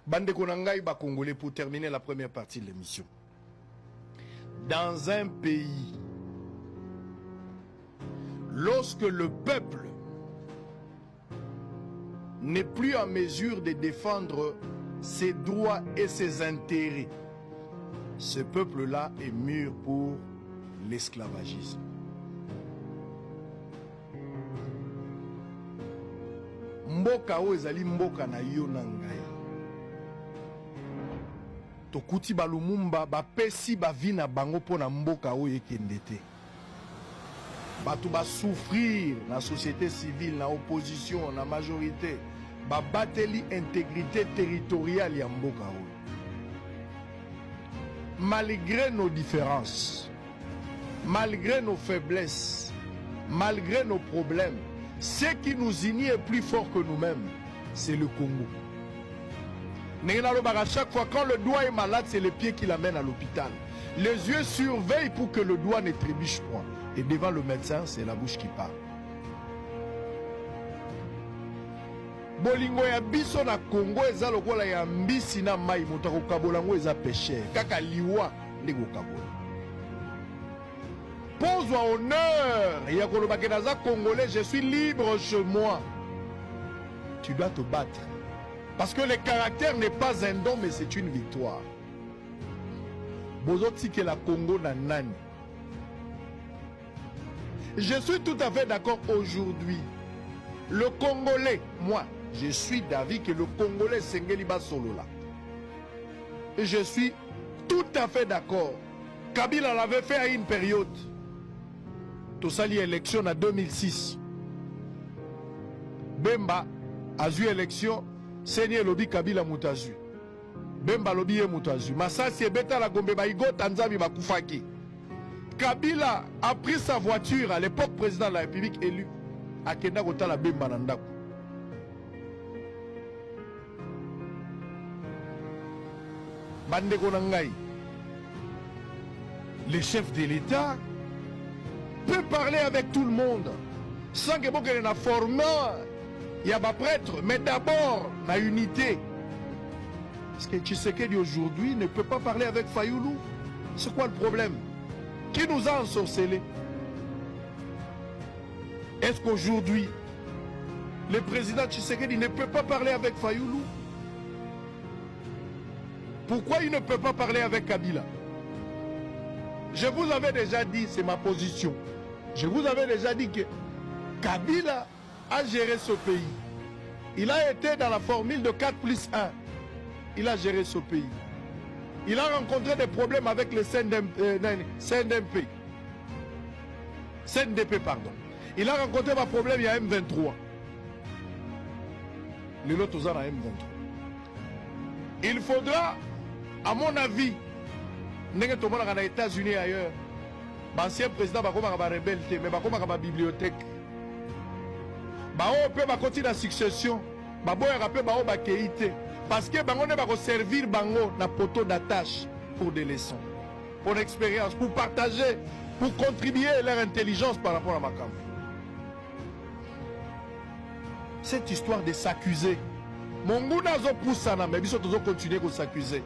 Bande Konangai ba Congolais, pour terminer la première partie de l'émission. Dans un pays, lorsque le peuple n'est plus en mesure de défendre ses droits et ses intérêts, ce peuple-là est mûr pour l'esclavagisme. Mboka o ezali mboka na yo na ngai. Tokuti balumumba bapesi bavi na bango pona mboka o ekende te. Bato ba souffrir na société civile, na opposition, na majorité, ba bateli intégrité territoriale ya mboka o. Malgré nos différences, malgré nos faiblesses, malgré nos problèmes, ce qui nous unit est plus fort que nous-mêmes, c'est le Congo. À chaque fois, quand le doigt est malade, c'est le pied qui l'amène à l'hôpital. Les yeux surveillent pour que le doigt ne trébuche point. Et devant le médecin, c'est la bouche qui parle. Bolingo ya biso na Congo eza lokola ya mbisi na mai moto kokabolango eza péché. Kaka liwa ndeko kabola. Pose à honneur. Il y a Kolobakinaza Congolais, je suis libre chez moi. Tu dois te battre. Parce que le caractère n'est pas un don, mais c'est une victoire. Bozoti que la Congo na nani. Je suis tout à fait d'accord aujourd'hui. Le Congolais, moi, je suis d'avis que le Congolais Sengeliba Solola. Et je suis tout à fait d'accord. Kabila l'avait fait à une période. Tout ça lié élection en 2006. Bemba a eu élection, Seigneur Lobi Kabila Moutazu. Bemba Lobi et Moutazu. Masasi et Beta la Gombe Baïgo Tanzami Bakufaki. Kabila a pris sa voiture à l'époque président de la République élu à Kenda Kotala Bemba Nandaku. Bande Konangai, le chef de l'État peut parler avec tout le monde sans que vous ayez formé, il y a des prêtres, mais d'abord la unité. Parce que Tshisekedi aujourd'hui ne peut pas parler avec Fayoulou. C'est quoi le problème? Qui nous a ensorcelés? Est-ce qu'aujourd'hui le président Tshisekedi ne peut pas parler avec Fayoulou? Pourquoi il ne peut pas parler avec Kabila? Je vous avais déjà dit, c'est ma position. Je vous avais déjà dit que Kabila a géré ce pays. Il a été dans la formule de 4+1. Il a géré ce pays. Il a rencontré des problèmes avec le CNDP. Pardon. Il a rencontré des problèmes, il y a M23. Les autres ont M23. Il faudra, à mon avis, n'est-ce pas aux États-Unis et ailleurs, l'ancien président va rebelle, mais va bibliothèque. On peut continuer la succession. Parce que on va servir na poteau d'attache pour des leçons, pour l'expérience, pour partager, pour contribuer à leur intelligence par rapport à ma camp. Cette histoire de s'accuser, mon goût n'a pas poussé, mais ils sont continuer à s'accuser.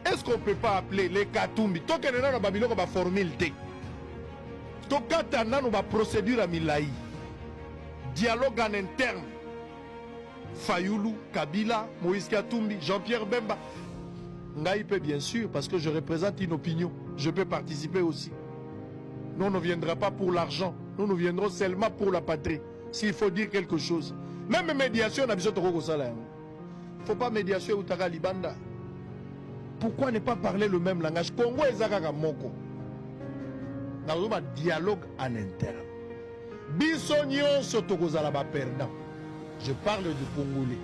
Est-ce qu'on ne peut pas appeler les Katumbi? Tant que nous avons une formule T. Tant que nous avons une procédure à Milaï. Dialogue en interne. Fayoulou, Kabila, Moïse Katumbi, Jean-Pierre Bemba. Ngaïpe, bien sûr, parce que je représente une opinion. Je peux participer aussi. Nous on ne viendra pas pour l'argent. Nous viendrons seulement pour la patrie. S'il faut dire quelque chose. Même médiation, on a besoin de Il ne faut pas médiation ou Tara Libanda. Pourquoi ne pas parler le même langage? Congo et Zagaga Moko. Nous avons un dialogue en interne. Bissonnion Sotokozalaba perdant. Je parle du Congolais.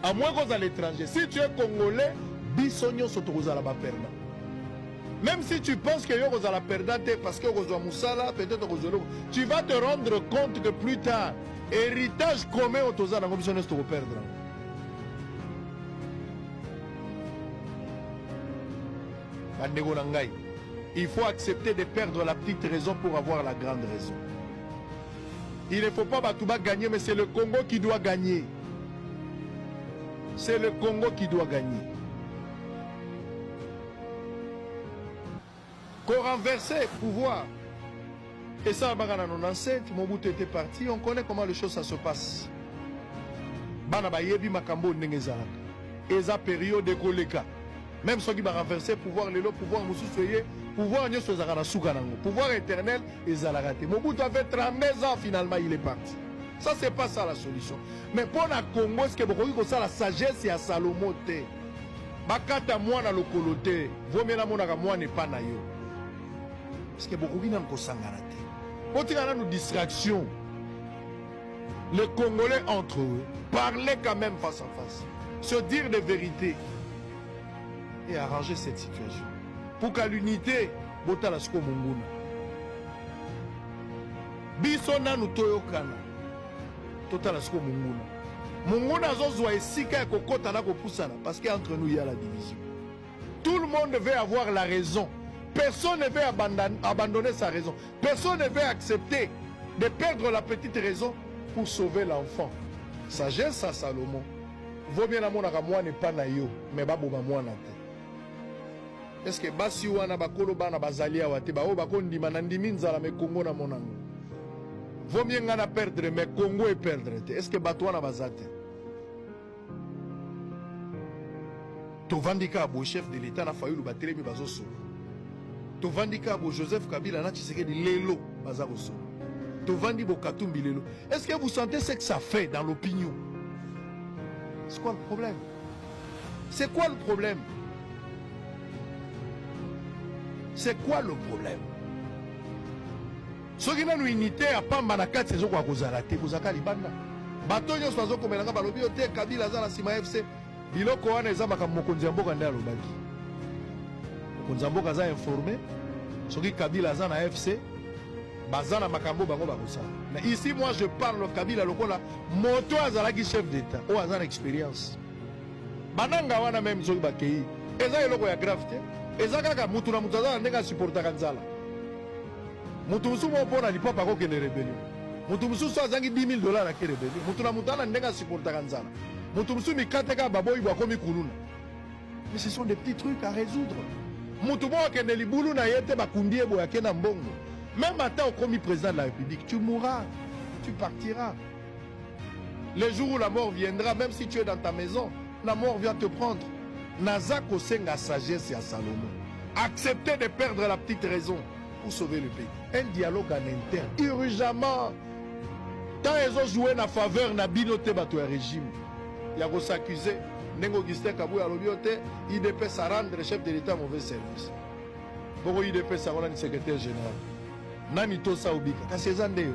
À moins qu'on soit à l'étranger. Si tu es Congolais, Bissonnion Sotokozalaba perdant. Même si tu penses que tu es perdant parce que tu vas te rendre compte que plus tard, héritage commun au Toza dans la commission de perdre. Il faut accepter de perdre la petite raison pour avoir la grande raison. Il ne faut pas Batouba gagner, mais c'est le Congo qui doit gagner. C'est le Congo qui doit gagner. Qu'on renverse le pouvoir. Et ça, en 97, Mobutu était parti. On connaît comment les choses ça se passe. Bana bayebi makambo ndengezalaka. Eza période de koleka. Même ceux qui va renverser pouvoir le pouvoir mususoye, pouvoir nyoso ezaka suka nango. Pouvoir éternel ezalaka te. Mobutu a fait 32 ans finalement il est parti. Ça c'est pas ça la solution. Mais pour la Congo est-ce que bokoki ko ça la sagesse ya Salomo te. Bakata mwana lokolo te. Vomela monaka mwana pas na yo. Est-ce que bokoki na ko sangana te. Potika nous distraction. Les Congolais entre eux parler quand même face à face. Se dire des vérités. Et arranger cette situation. Pour qu'à l'unité, botala sko munguna. Bisona nous toyokana. Totala sko munguna. Munguna zozwa esika kokota na kopusana parce qu'entre nous il y a la division. Tout le monde veut avoir la raison. Personne ne veut abandonner sa raison. Personne ne veut accepter de perdre la petite raison pour sauver l'enfant. Sagesse à Salomon. Vaut bien la monaka moi n'est pas na yo, mais baboma moi na te. Est-ce que basi wana bakolo bana bazalia wate ba o bakondi manandimi nzala me Congo na monango. Vaut bien ngana perdre mais Congo et perdre. Est-ce que batwana bazate? Tovandika bo chef de l'état na fayulu batelemi bazoso. Tovandika bo Joseph Kabila na Tshisekedi lelo bazaroso. Tovandi bo Katumbi lelo. Est-ce que vous sentez ce que ça fait dans l'opinion? C'est quoi le problème? C'est quoi le problème? C'est quoi le problème? Ce qui n'a nous unité à Pambanaka, c'est ce qu'on a kozalate, kozaka libanda. Batonyo soazo komelanga balobi ote Kabila za la Sima FC. Biloko wana eza makambo konzamboka nda lobaki. Konzamboka za informé. Ce qui Kabila za na FC. Bazana makambo bango bakosa. Mais ici moi je parle Kabila lokola moto azalaki chef d'état. O azana expérience. Bananga wana même soki bakei. Eza eloko ya grave te. Eza kaka mutu na mutu azana ndenge supportaka nzala. Mutu mususu mo pona lipapa ko kende rébellion. Mutu mususu azangi $10,000 na ke rébellion. Mutu na mutu ana ndenge supportaka nzala. Mutu mususu mikateka baboyi bwa komi kuluna. Mais ce sont des petits trucs à résoudre. Mutu mo kende libulu na yete bakundie boya kenda mbongo. Même à temps comme président de la République, tu mourras, tu partiras. Le jour où la mort viendra, même si tu es dans ta maison, la mort vient te prendre. Nazako senga sagesse à Salomon. Accepter de perdre la petite raison pour sauver le pays. Un dialogue en interne, urgemment. Tant ils ont joué en faveur de Binote Bato régime, il y a s'accuser. Nengo Gistin Kabou Alobiote, IDP ça rendre chef de l'État mauvais service. Pourquoi IDP ça rend secrétaire général? Nani to saubika kasezande yo.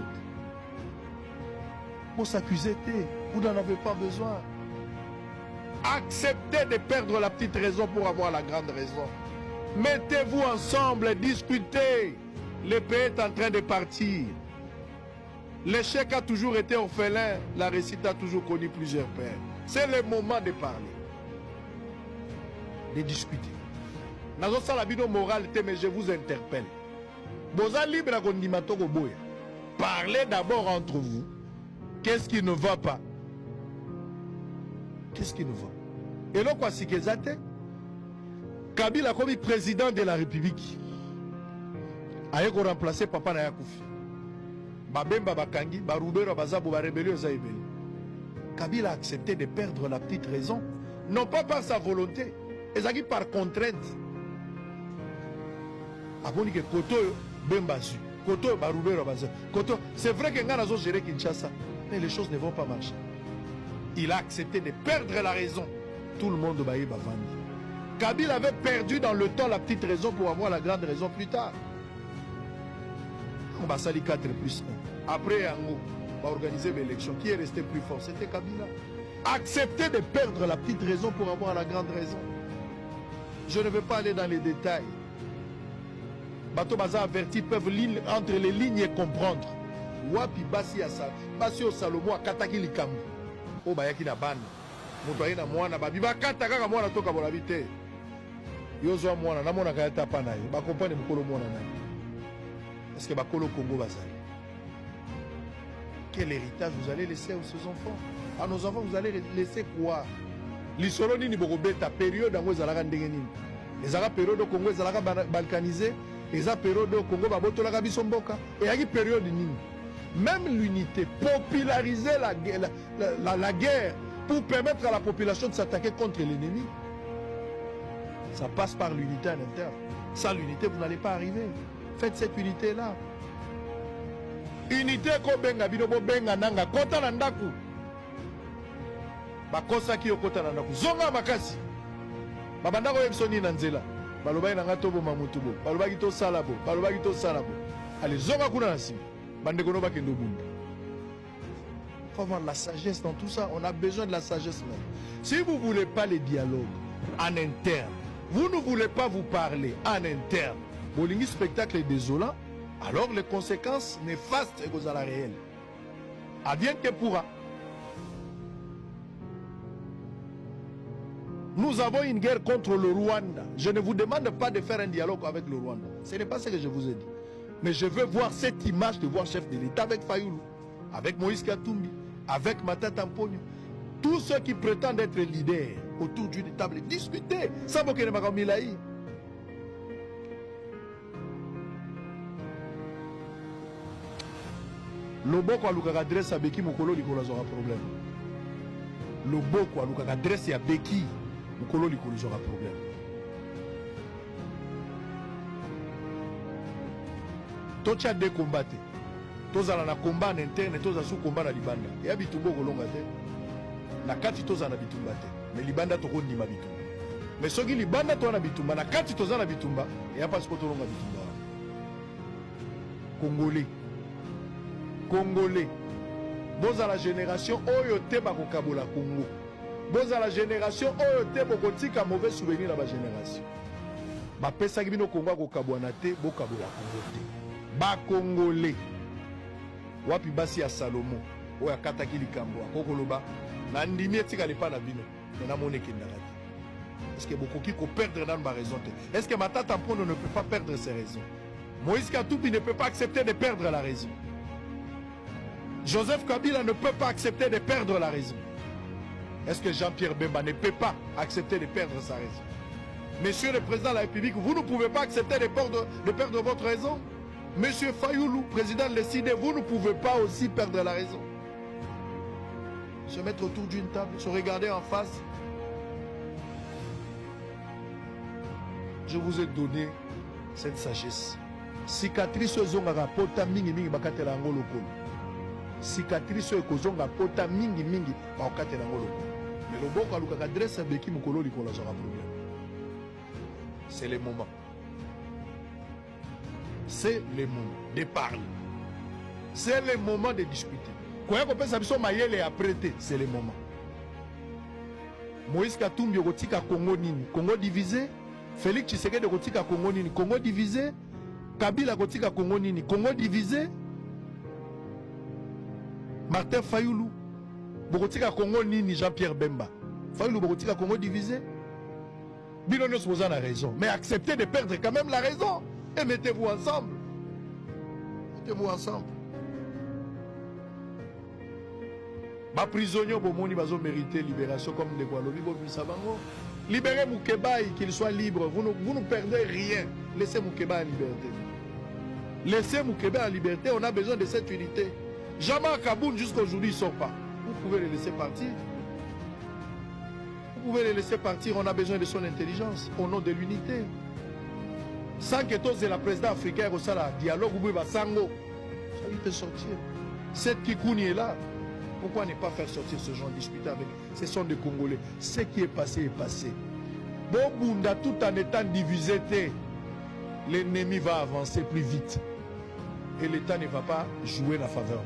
Pour s'accuser, vous n'en avez pas besoin. Acceptez de perdre la petite raison pour avoir la grande raison. Mettez-vous ensemble, discutez. Le pays est en train de partir. L'échec a toujours été orphelin, la réussite a toujours connu plusieurs pères. C'est le moment de parler, de discuter. Nazo salabino moral, mais je vous interpelle. Parlez d'abord entre vous. Qu'est-ce qui ne va pas? Qu'est-ce qui ne va? Et là, quoi, c'est que Kabila comme président de la République. Aye ko remplacer Papa na Yakoufi. Babemba Bakangi, Baroubero Bazabo, Barébélio Zaïbeli. Kabila a accepté de perdre la petite raison, non pas par sa volonté, mais par contrainte. Aboni que Koto Bembazu, Koto Baroubero Bazabo, Koto, c'est vrai que Ngana zo géré Kinshasa, mais les choses ne vont pas marcher. Il a accepté de perdre la raison. Tout le monde baïe bavandi. Kabila avait perdu dans le temps la petite raison pour avoir la grande raison plus tard. On va salir 4+1. Après, on va organiser l'élection. Qui est resté plus fort? C'était Kabila. Accepter de perdre la petite raison pour avoir la grande raison. Je ne veux pas aller dans les détails. Bato Baza averti peuvent lire entre les lignes et comprendre. Wapi Basi Asa, Basi o Salomo akataki likambo. O bayaki na bana. Moto ayina mwana babi bakata kaka mwana toka bolabite. Yozo mwana na mona kaya tapa na yo. Ba comprendre mukolo mwana na. Est-ce que bakolo Congo bazali? Quel héritage vous allez laisser à ces enfants? À nos enfants, vous allez laisser quoi? L'isolo nini bokobeta période ngo ezalaka ndenge nini? Ezala période au Congo ezalaka balkanisé, ezala période au Congo babotolaka biso mboka. Et yaki période nini? Même l'unité, populariser la guerre pour permettre à la population de s'attaquer contre l'ennemi. Ça passe par l'unité en interne. Sans l'unité, vous n'allez pas arriver. Faites cette unité-là. Unité ko benga binobo benga nanga kota na ndaku. Bakosa ki okota na ndaku. Zonga makasi. Babanda ko yebisoni na nzela. Baloba na ngato bo mamutubo. Baloba ki to salabo. Baloba ki to salabo. Allez zonga kuna na sima. Bande kono ba kendo bunda. Faut avoir de la sagesse dans tout ça. On a besoin de la sagesse même. Si vous ne voulez pas les dialogues en interne, vous ne voulez pas vous parler en interne, Bolingi spectacle est désolant, alors les conséquences néfastes sont à la réelle. Advienne que pourra. Nous avons une guerre contre le Rwanda. Je ne vous demande pas de faire un dialogue avec le Rwanda. Ce n'est pas ce que je vous ai dit. Mais je veux voir cette image de voir chef de l'État avec Fayoulou, avec Moïse Katumbi, avec Matata Mponyo. Tous ceux qui prétendent être leaders autour d'une table, discuter. Ça va que Milaï. Loboko alukaka adresse à Beki Mokolo likolo azora problème. Loboko alukaka adresse à Beki Mokolo likolo azora problème. Tocha de combattre. Tozala na combat en interne, toza sous combat na libanda. Ya bitumbo kolonga te. Na kati toza na bitumba te. Mais libanda to kondima bitumba. Mais soki libanda to na bitumba na kati toza na bitumba, ya passeport to longa bitumba. Congolais. Congolais. Boza la génération oyo te bakokabola Congo. Boza la génération oyo te bokotika mauvais souvenir na ba génération. Ba pesa ki bino Congo akokabwana te bokabola Congo te. Ba Congolais. Wapi basi ya Salomo oyo akataki likambo akokoloba na ndimi etika lepa na bino na mona kendaka te. Est-ce que bokoki ko perdre dans ba raison te? Est-ce que Matata Mponyo ne peut pas perdre ses raisons? Moïse Katumbi ne peut pas accepter de perdre la raison. Joseph Kabila ne peut pas accepter de perdre la raison. Est-ce que Jean-Pierre Bemba ne peut pas accepter de perdre sa raison? Monsieur le Président de la République, vous ne pouvez pas accepter de perdre votre raison? Monsieur Fayoulou, président de l'ECD, vous ne pouvez pas aussi perdre la raison. Se mettre autour d'une table, se regarder en face. Je vous ai donné cette sagesse. Cicatrice zonga pota mingi mingi bakatela ngolo kolo. Cicatrice ekozonga pota mingi mingi bakatela ngolo kolo. Mais le boko aluka adresse Beki Mokolo likolo zora problème. C'est le moment. C'est le moment de parler. C'est le moment de discuter. Quand on peut savoir mayele à prêter, c'est le moment. Moïse Katumbi okotika Congo nini? Congo divisé. Félix Tshisekedi okotika Congo nini? Congo divisé. Kabila okotika Congo nini? Congo divisé. Martin Fayoulou okotika Congo nini? Jean-Pierre Bemba. Fayoulou okotika Congo divisé. Bino nyonso boza na raison. Mais acceptez de perdre quand même la raison. Et mettez-vous ensemble. Mettez-vous ensemble. Ma prisonnier bomoni bazo mériter libération comme de Gualobi Bomisabango. Libérez Moukebaï, qu'il soit libre. Vous ne perdez rien. Laissez Moukebaï en liberté. Laissez Moukebaï en liberté. On a besoin de cette unité. Jamais Kaboun jusqu'à aujourd'hui ne sort pas. Vous pouvez les laisser partir. Vous pouvez les laisser partir. On a besoin de son intelligence au nom de l'unité. Sans que tous les présidents africains au dialogue, vous pouvez sango. Ça lui fait sortir. Cette Kikouni est là. Pourquoi ne pas faire sortir ce genre, discuter avec? Ce sont des Congolais. Ce qui est passé est passé. Bobunda, tout en étant divisé, l'ennemi va avancer plus vite. Et l'État ne va pas jouer la faveur.